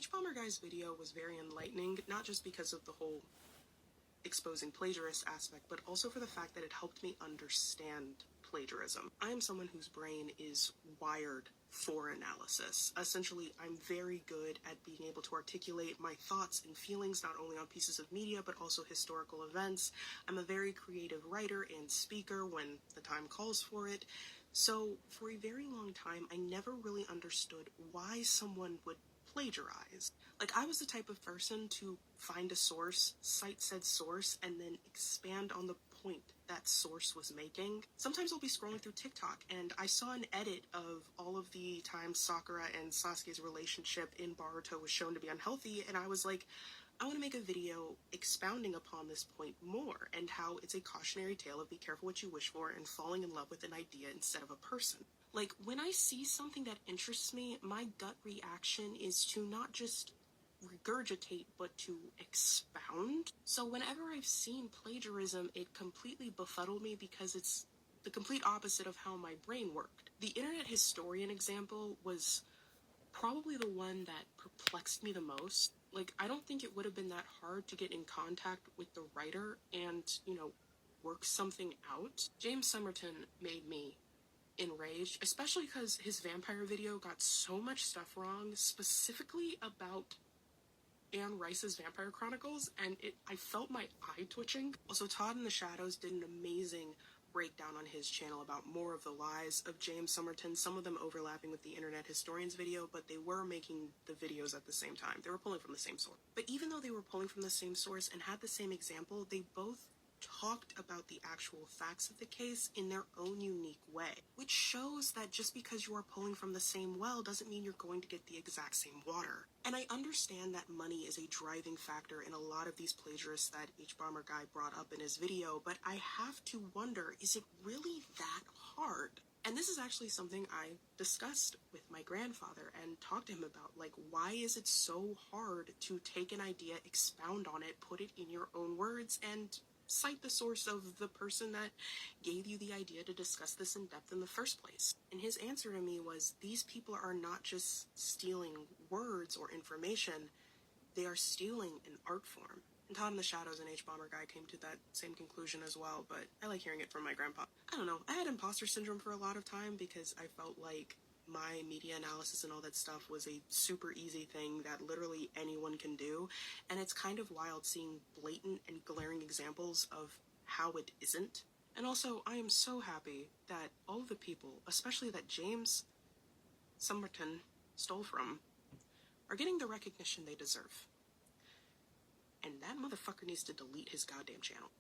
H-Bomber Guy's video was very enlightening, not just because of the whole exposing plagiarist aspect, but also for the fact that it helped me understand plagiarism. I am someone whose brain is wired for analysis. Essentially, I'm very good at being able to articulate my thoughts and feelings not only on pieces of media, but also historical events. I'm a very creative writer and speaker when the time calls for it. So for a very long time, I never really understood why someone would plagiarize. Like, I was the type of person to find a source, cite said source, and then expand on the point that source was making. Sometimes I'll be scrolling through TikTok and I saw an edit of all of the times Sakura and Sasuke's relationship in Boruto was shown to be unhealthy, and I was like, I want to make a video expounding upon this point more, and how it's a cautionary tale of be careful what you wish for and falling in love with an idea instead of a person. Like, when I see something that interests me, my gut reaction is to not just regurgitate, but to expound. So whenever I've seen plagiarism, it completely befuddled me because it's the complete opposite of how my brain worked. The internet historian example was probably the one that perplexed me the most. Like, I don't think it would have been that hard to get in contact with the writer and, work something out. James Somerton made me enraged, especially because his vampire video got so much stuff wrong, specifically about Anne Rice's Vampire Chronicles, and I felt my eye twitching. Also, Todd in the Shadows did an amazing breakdown on his channel about more of the lies of James Somerton, some of them overlapping with the Internet Historian's video, but they were making the videos at the same time. They were pulling from the same source. But even though they were pulling from the same source and had the same example, they both talked about the actual facts of the case in their own unique way, which shows that just because you are pulling from the same well doesn't mean you're going to get the exact same water. And I understand that money is a driving factor in a lot of these plagiarists that H-Bomber Guy brought up in his video, but I have to wonder, is it really that hard? And this is actually something I discussed with my grandfather and talked to him about. Like, why is it so hard to take an idea, expound on it, put it in your own words, and cite the source of the person that gave you the idea to discuss this in depth in the first place? And his answer to me was, these people are not just stealing words or information, they are stealing an art form. And Todd in the Shadows and H-Bomber Guy came to that same conclusion as well, but I like hearing it from my grandpa. I don't know, I had imposter syndrome for a lot of time because I felt like my media analysis and all that stuff was a super easy thing that literally anyone can do, and it's kind of wild seeing blatant and glaring examples of how it isn't. And also, I am so happy that all of the people, especially that James Somerton stole from, are getting the recognition they deserve. And that motherfucker needs to delete his goddamn channel.